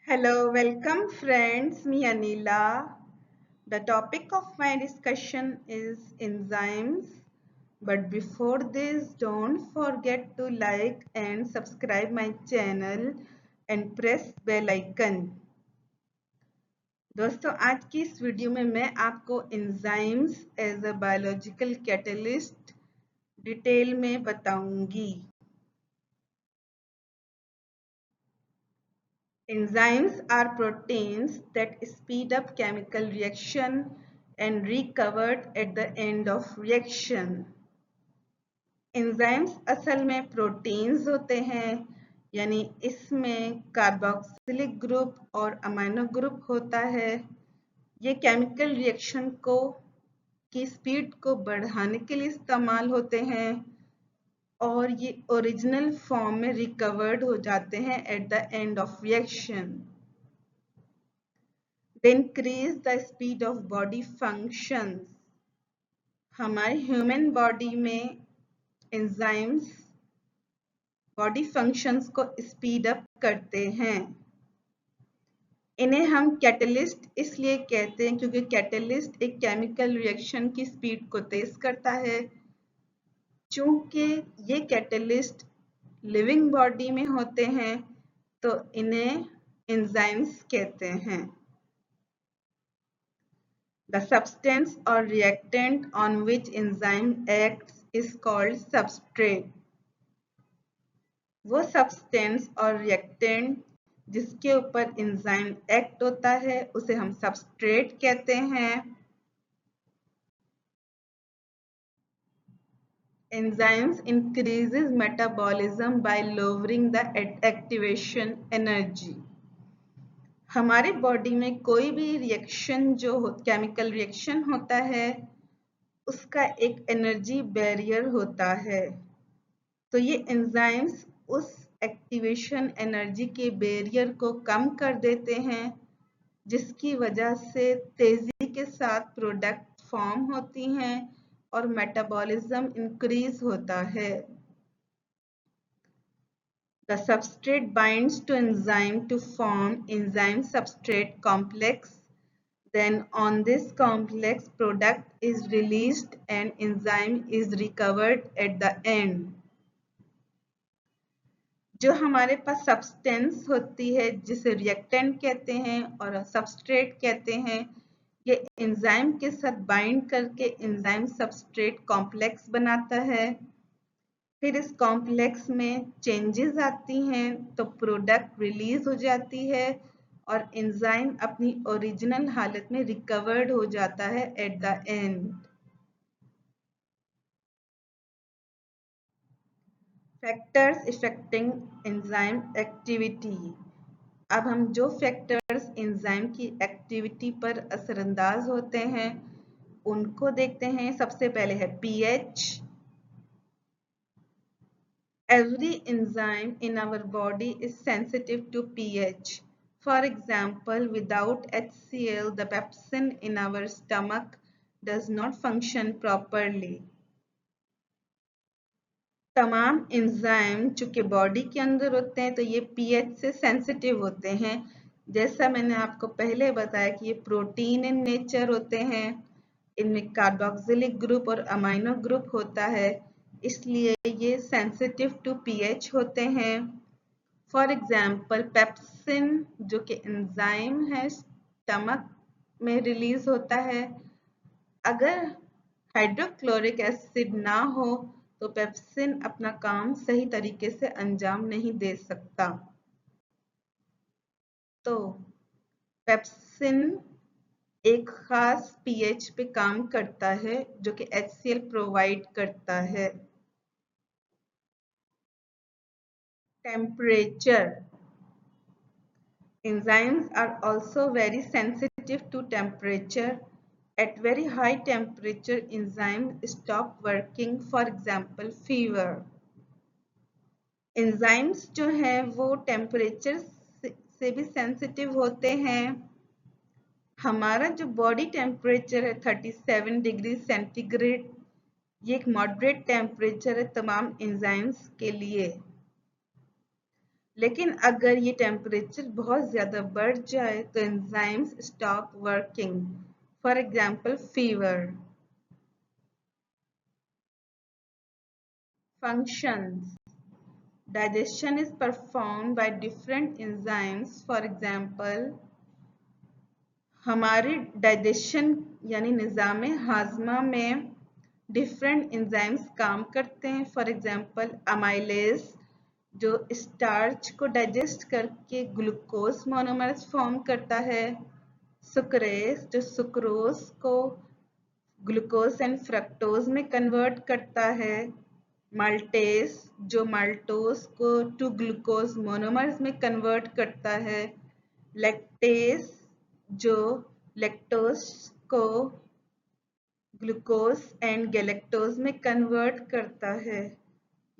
Hello, welcome friends. Me Anila. The topic of my discussion is enzymes. But before this, don't forget to like and subscribe my channel and press bell icon. दोस्तों आज की इस video में मैं आपको enzymes as a biological catalyst detail में बताऊंगी। Enzymes are proteins that speed up chemical reaction and recovered at the end of reaction. Enzymes असल में प्रोटीन्स होते हैं, यानी इसमें कार्बोक्सिलिक ग्रुप और अमीनो ग्रुप होता है। ये केमिकल रिएक्शन की स्पीड को बढ़ाने के लिए इस्तेमाल होते हैं और ये ओरिजिनल फॉर्म में रिकवर्ड हो जाते हैं eight the end of reaction. They increase the speed of body functions. हमारे ह्यूमन बॉडी में एंजाइम्स बॉडी फंक्शंस को स्पीड अप करते हैं। इन्हें हम कैटलिस्ट इसलिए कहते हैं क्योंकि कैटलिस्ट एक केमिकल रिएक्शन की स्पीड को तेज करता है। चूंकि ये कैटलिस्ट लिविंग बॉडी में होते हैं तो इन्हें एंजाइम्स कहते हैं। The substance or reactant on which enzyme acts is called substrate. वो substance और reactant जिसके ऊपर enzyme act होता है उसे हम substrate कहते हैं। Enzymes increases metabolism by lowering the activation energy. हमारे बॉडी में कोई भी रिएक्शन जो केमिकल रिएक्शन होता है उसका एक एनर्जी बैरियर होता है, तो ये एंजाइम्स उस एक्टिवेशन एनर्जी के बैरियर को कम कर देते हैं, जिसकी वजह से तेजी के साथ प्रोडक्ट फॉर्म होती हैं और मेटाबॉलिज्म इंक्रीज होता है। The substrate binds to enzyme to form enzyme substrate complex. Then on this complex product is released and enzyme is recovered at the end. जो हमारे पास सब्सटेंस होती है जिसे रिएक्टेंट कहते हैं और सबस्ट्रेट कहते हैं, ये एंजाइम के साथ बाइंड करके एंजाइम सबस्ट्रेट कॉम्प्लेक्स बनाता है। फिर इस कॉम्प्लेक्स में चेंजेस आती हैं तो प्रोडक्ट रिलीज हो जाती है और एंजाइम अपनी ओरिजिनल हालत में रिकवर्ड हो जाता है at the end. Factors affecting enzyme activity. अब हम जो फैक्टर्स एंजाइम की एक्टिविटी पर असरअंदाज होते हैं उनको देखते हैं। सबसे पहले है pH. Every enzyme in our body is sensitive to pH. For example, without HCl, the pepsin in our stomach does not function properly. तमाम एंजाइम चूंकि बॉडी के अंदर होते हैं तो ये पीएच से सेंसिटिव होते हैं। जैसा मैंने आपको पहले बताया कि ये प्रोटीन इन नेचर होते हैं, इनमें कार्बोक्सिलिक ग्रुप और अमीनो ग्रुप होता है, इसलिए ये सेंसिटिव टू पीएच होते हैं। फॉर एग्जाम्पल पेप्सिन जो कि एंजाइम है स्टमक में रिलीज होता है, अगर हाइड्रोक्लोरिक एसिड ना हो तो पेप्सिन अपना काम सही तरीके से अंजाम नहीं दे सकता। तो पेप्सिन एक खास पीएच पे काम करता है जो कि HCl प्रोवाइड करता है। Temperature. Enzymes are also very sensitive to temperature. At very high temperature, enzymes stop working. For example, fever. Enzymes जो है वो टेम्परेचर से भी सेंसिटिव होते हैं। हमारा जो बॉडी टेम्परेचर है 37 डिग्री सेंटीग्रेड, ये एक मॉडरेट टेम्परेचर है तमाम एंजाइम्स के लिए। लेकिन अगर ये टेम्परेचर बहुत ज़्यादा बढ़ जाए तो enzymes stop working, for example fever. Functions. Digestion is performed by different enzymes. For example, हमारे डाइजेशन यानी निज़ाम हाजमा में डिफरेंट एंजाइम्स काम करते हैं। फॉर एग्जांपल अमाइलेज जो स्टार्च को डाइजेस्ट करके ग्लूकोज मोनोमर्स फॉर्म करता है, सुक्रेज जो सुक्रोज को ग्लूकोज एंड फ्रक्टोज में कन्वर्ट करता है, माल्टेज जो माल्टोज को टू ग्लूकोज मोनोमर्स में कन्वर्ट करता है, लैक्टेज जो लैक्टोज को ग्लूकोज एंड गैलेक्टोज में कन्वर्ट करता है,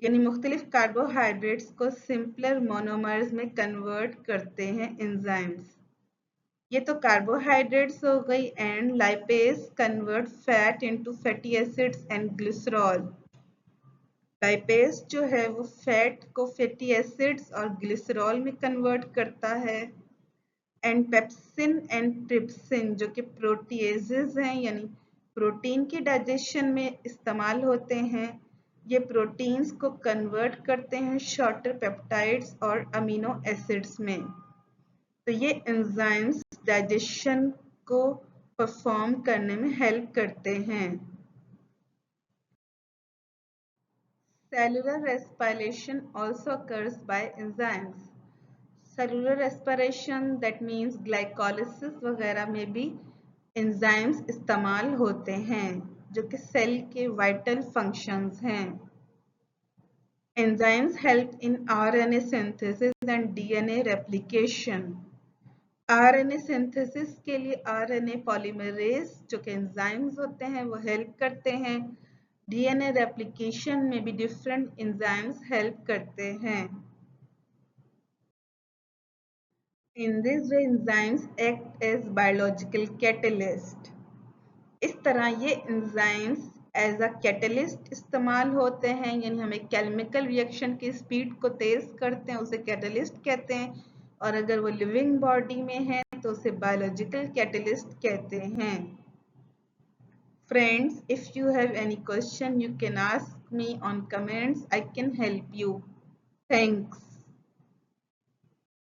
यानी मुख्तलिफ कार्बोहाइड्रेट्स को सिंपलर मोनोमर्स में कन्वर्ट करते हैं एंजाइम्स। ये तो कार्बोहाइड्रेट्स हो गई। And lipase convert fat into fatty acids and glycerol. Lipase जो है वो फैट को फैटी एसिड्स और ग्लिसरॉल में कन्वर्ट करता है। एंड पेप्सिन एंड ट्रिप्सिन जो कि प्रोटीएजेस हैं यानी प्रोटीन के डाइजेशन में इस्तेमाल होते हैं, ये प्रोटीन्स को कन्वर्ट करते हैं शॉर्टर पेप्टाइड्स और अमीनो एसिड्स में। तो ये एंजाइम्स डाइजेशन को परफॉर्म करने में हेल्प करते हैं। Cellular respiration also occurs by enzymes. Cellular respiration that means glycolysis वगैरह में भी एंजाइम्स इस्तेमाल होते हैं जो कि सेल के वाइटल फंक्शंस हैं। Enzymes help in RNA synthesis and DNA replication. RNA synthesis के लिए आरएनए पॉलीमरेज जो कि एंजाइम्स होते हैं वो हेल्प करते हैं। डीएनए रेप्लिकेशन में भी डिफरेंट एंजाइम्स हेल्प करते हैं। In this way, enzymes act as biological catalyst. इस तरह ये enzymes as a catalyst इस्तेमाल होते हैं, यानी हमें केमिकल रिएक्शन की स्पीड को तेज करते हैं, उसे कैटलिस्ट कहते हैं। और अगर वो लिविंग बॉडी में है तो उसे बायोलॉजिकल कैटलिस्ट कहते हैं। Friends, if you have any question, you can ask me on comments. I can help you. Thanks.